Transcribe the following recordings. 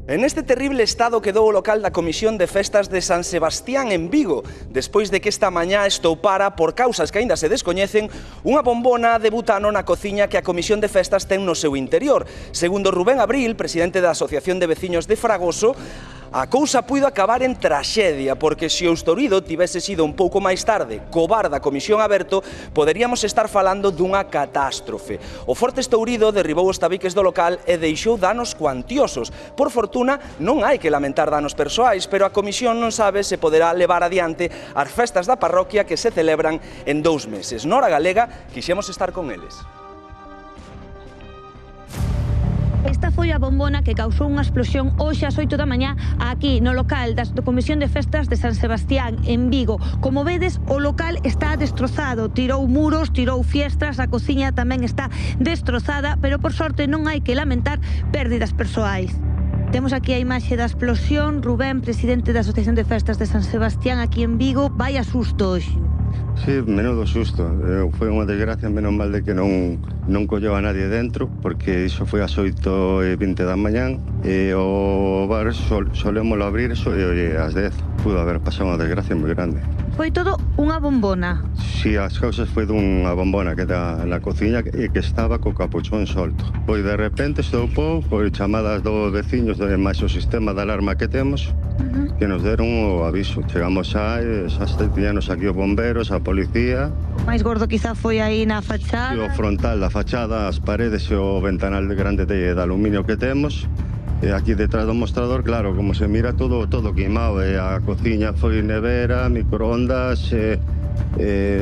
En este terrible estado quedou o local da Comisión de Festas de San Sebastián en Vigo, despois de que esta mañá estoupara, por causas que aínda se descoñecen, unha bombona de butano na cociña que a Comisión de Festas ten no seu interior. Segundo Rubén Abril, presidente da Asociación de Veciños de Fragoso, a cousa puido acabar en traxedia, porque se o estourido tivese sido un pouco máis tarde co bar da Comisión aberto, poderíamos estar falando dunha catástrofe. O forte estourido derribou os tabiques do local e deixou danos cuantiosos. Por fortuna, non hai que lamentar danos persoais, pero a Comisión non sabe se poderá levar adiante as festas da parroquia que se celebran en 2 meses. Nora Galega, quixemos estar con eles. Esta foi a bombona que causou unha explosión hoxe ás 8 da mañá aquí no local da Comisión de Festas de San Sebastián en Vigo. Como vedes, o local está destrozado, tirou muros, tirou fiestras, a cociña tamén está destrozada, pero por sorte non hai que lamentar pérdidas persoais. Temos aquí a imaxe da explosión. Rubén, presidente da Asociación de Festas de San Sebastián aquí en Vigo, vai a susto hoxe. Sí, menudo susto. Foi unha desgracia, menos mal de que non colleu a nadie dentro, porque iso foi ás 8:20 da mañán e o bar solémolo abrir ás 10. Pudo haber pasado unha desgracia moi grande. Foi todo unha bombona. Si, as causas foi dunha bombona que era na cociña e que estaba co capuchón solto. Pois de repente estoupou, por chamadas dos veciños e máis o sistema de alarma que temos, que nos deron o aviso. Chegamos xa, tiñanos aquí os bomberos, a policía. O máis gordo quizá foi aí na fachada. E o frontal da fachada, as paredes e o ventanal grande de aluminio que temos. E aquí detrás do mostrador, claro, como se mira todo queimado. E a cociña foi nevera, microondas,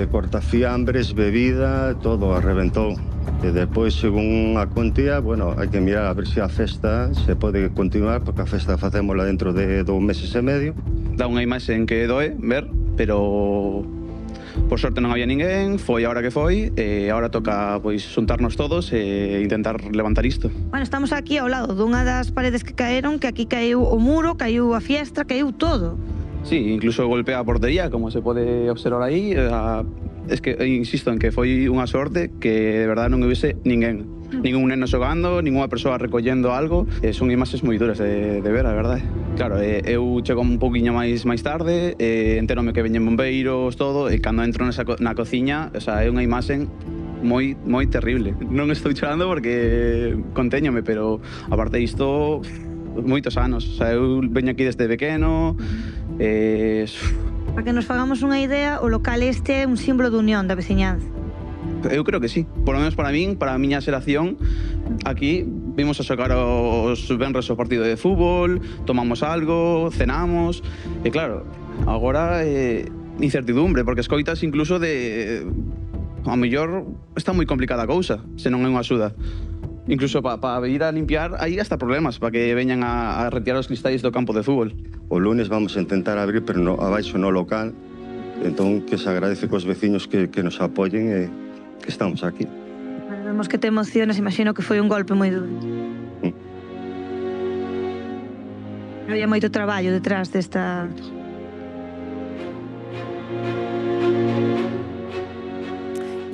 cortafiambres, bebida, todo reventou. E depois, según a cuantía, bueno, hai que mirar a ver se a festa se pode continuar, porque a festa facémola dentro de 2 meses e medio. Dá unha imaxe en que doe ver, pero por sorte non había ninguén, foi a hora que foi, e agora toca pois xuntarnos todos e intentar levantar isto. Bueno, estamos aquí ao lado dunha das paredes que caeron, que aquí caiu o muro, caiu a fiestra, caiu todo. Sí, incluso golpea a portería, como se pode observar aí. Es que insisto en que foi unha sorte que de verdade non houvese ninguén. Ningún neno xogando, ninguna persoa recollendo algo. Son imaxes moi duras de ver, a verdade. Claro, eu chego un pouquiño máis tarde, enterome que veñen bombeiros, todo, e cando entro na cociña, o sea, é unha imaxe moi terrible. Non estou chorando porque contéñome, pero aparte disto, moitos anos. O sea, eu veño aquí desde pequeno, Para que nos fagamos unha idea, o local este é un símbolo de unión da veciñanza. Eu creo que sí, por lo menos para min, para a miña xeración, aquí vimos a xogar os venres o partido de fútbol, tomamos algo, cenamos, e claro, agora incertidumbre, porque escoitas incluso de... A mellor está moi complicada a cousa, se non é unha axuda. Incluso para ir a limpiar, hai hasta problemas para que veñan a retirar os cristais do campo de fútbol. O lunes vamos a intentar abrir, pero abaixo no local, entón que se agradece cos veciños que nos apoyen e que estamos aquí. Vemos que te emocionas, imagino que foi un golpe moi duro. Había moito traballo detrás desta...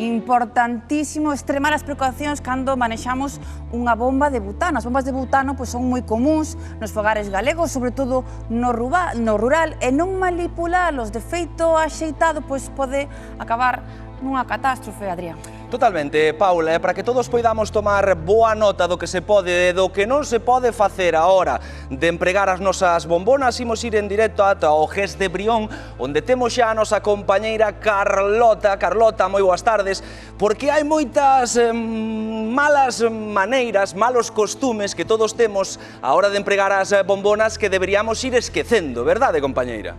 Importantísimo extremar as precaucións cando manexamos unha bomba de butano. As bombas de butano pois, son moi comuns nos fogares galegos, sobre todo no rural, e non manipulalos de feito axeitado pois pode acabar nunha catástrofe, Adrián. Totalmente, Paula, para que todos poidamos tomar boa nota do que se pode e do que non se pode facer a hora de empregar as nosas bombonas, imos ir en directo ata o GES de Brión, onde temos xa a nosa compañeira Carlota. Carlota, moi boas tardes, porque hai moitas malas maneiras, malos costumes que todos temos a hora de empregar as bombonas que deberíamos ir esquecendo, verdade, compañeira?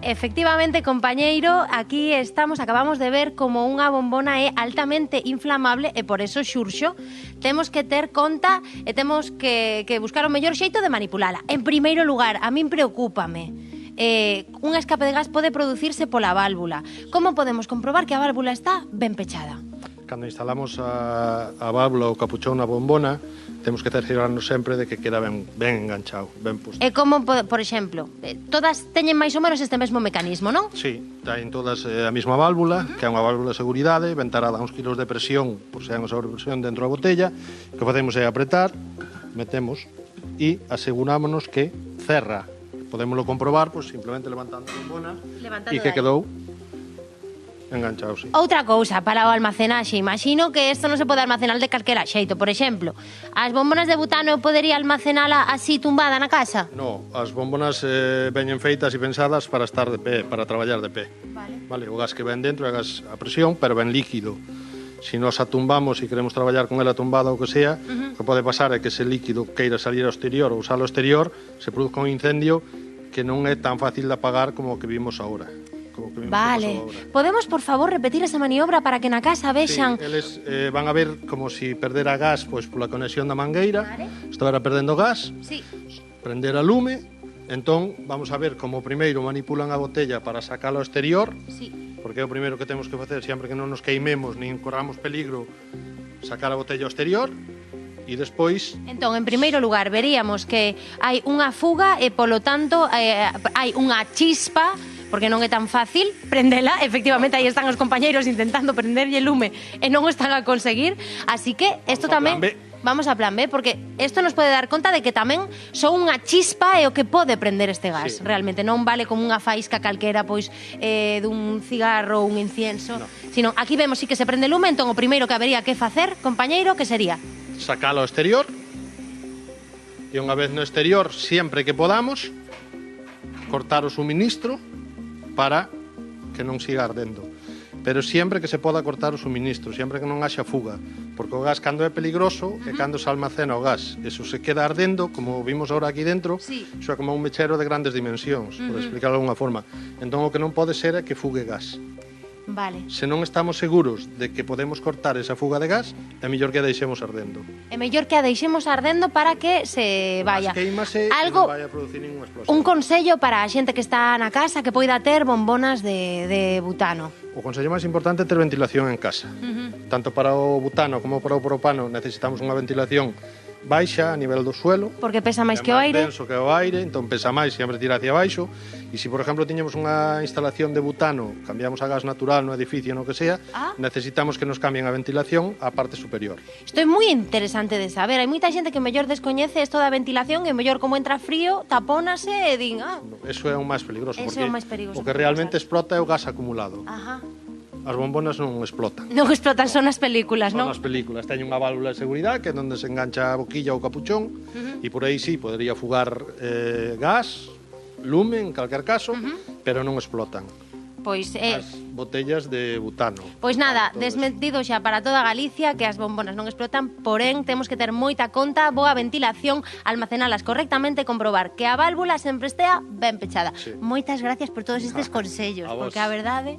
Efectivamente, compañeiro, aquí acabamos de ver como unha bombona é altamente inflamable e por eso, Xurxo, temos que ter conta e temos que buscar o mellor xeito de manipulala. En primeiro lugar, a min preocúpame. Un escape de gas pode producirse pola válvula. Como podemos comprobar que a válvula está ben pechada? cando instalamos a válvula ou capuchón na bombona, temos que cerciorarnos sempre de que queda ben enganchado, ben posto. E como, por exemplo, todas teñen máis ou menos este mesmo mecanismo, non? Sí, traen todas a mesma válvula, que é unha válvula de seguridade, ventarada a uns kilos de presión, por se hai unha sobrepresión dentro da botella, o que facemos é apretar, metemos e asegurámonos que cerra. Podémoslo comprobar, pues, simplemente levantando a bombona e que quedou enganchado, sí. Outra cousa para o almacenaxe, imagino que isto non se pode almacenar de calquera xeito. Por exemplo, as bombonas de butano eu podería almacenala así tumbada na casa? No, as bombonas veñen feitas e pensadas para estar de pé, para traballar de pé. Vale, o gas que ven dentro é gas a presión, pero ven líquido. Se nos a tumbamos e queremos traballar con ela tumbada ou que sea, o que pode pasar é que ese líquido queira salir ao exterior ou usar ao exterior, se produzca un incendio que non é tan fácil de apagar como o que vimos agora. Vale. Podemos, por favor, repetir esa maniobra para que na casa vexan... Sí, eles van a ver como si perdera gas pois pola conexión da mangueira, estabera perdendo gas, prender a lume, entón vamos a ver como primeiro manipulan a botella para sacala ao exterior, porque é o primeiro que temos que facer sempre que non nos queimemos nin corramos peligro, sacar a botella ao exterior. E despois... Entón, en primeiro lugar, veríamos que hai unha fuga e, polo tanto, hai unha chispa, porque non é tan fácil prendela. Efectivamente, aí están os compañeiros intentando prenderlle lume e non o están a conseguir. Así que, isto tamén... Vamos a plan B, porque isto nos pode dar conta de que tamén son unha chispa e o que pode prender este gas. Realmente non vale como unha faisca calquera, pois, dun cigarro ou un incienso, sino aquí vemos sí que se prende lume, entón o primeiro que habería que facer, compañeiro, que sería? Sacalo ao exterior e unha vez no exterior, sempre que podamos, cortar o suministro para que non siga ardendo. Pero sempre que se poda cortar o suministro, sempre que non haxa fuga, porque o gas cando é peligroso é cando se almacena o gas. Eso se queda ardendo, como vimos ahora aquí dentro, iso é como un mechero de grandes dimensións, por explicarlo de alguna forma. Entón o que non pode ser é que fugue gas. Vale. Se non estamos seguros de que podemos cortar esa fuga de gas, é mellor que a deixemos ardendo. É mellor que a deixemos ardendo para que se vaya. Algo, non vai a producir ninguna explosión. Un consello para a xente que está na casa que poida ter bombonas de butano. O consello máis importante é ter ventilación en casa. Tanto para o butano como para o propano necesitamos unha ventilación baixa a nivel do suelo, porque pesa máis que o aire. É máis denso que o aire, entón pesa máis, sempre tira hacia baixo. E se, por exemplo, tiñemos unha instalación de butano, cambiamos a gas natural no edificio, no que sea, necesitamos que nos cambien a ventilación á parte superior. Isto é moi interesante de saber. Hai moita xente que mellor descoñece isto da ventilación e mellor como entra frío, tapónase e din, Eso é o máis peligroso, porque o que realmente explota é o gas acumulado. As bombonas non explotan. Non explotan, son as películas, non? Son as películas. Teñen unha válvula de seguridade que é onde se engancha a boquilla ou capuchón e por aí sí, podría fugar gas, lume, en calquer caso, pero non explotan. Pois as botellas de butano. Pois nada, desmentido xa para toda Galicia que as bombonas non explotan, porén temos que ter moita conta, boa ventilación, almacenalas correctamente e comprobar que a válvula sempre estea ben pechada. Moitas gracias por todos estes consellos, porque a verdade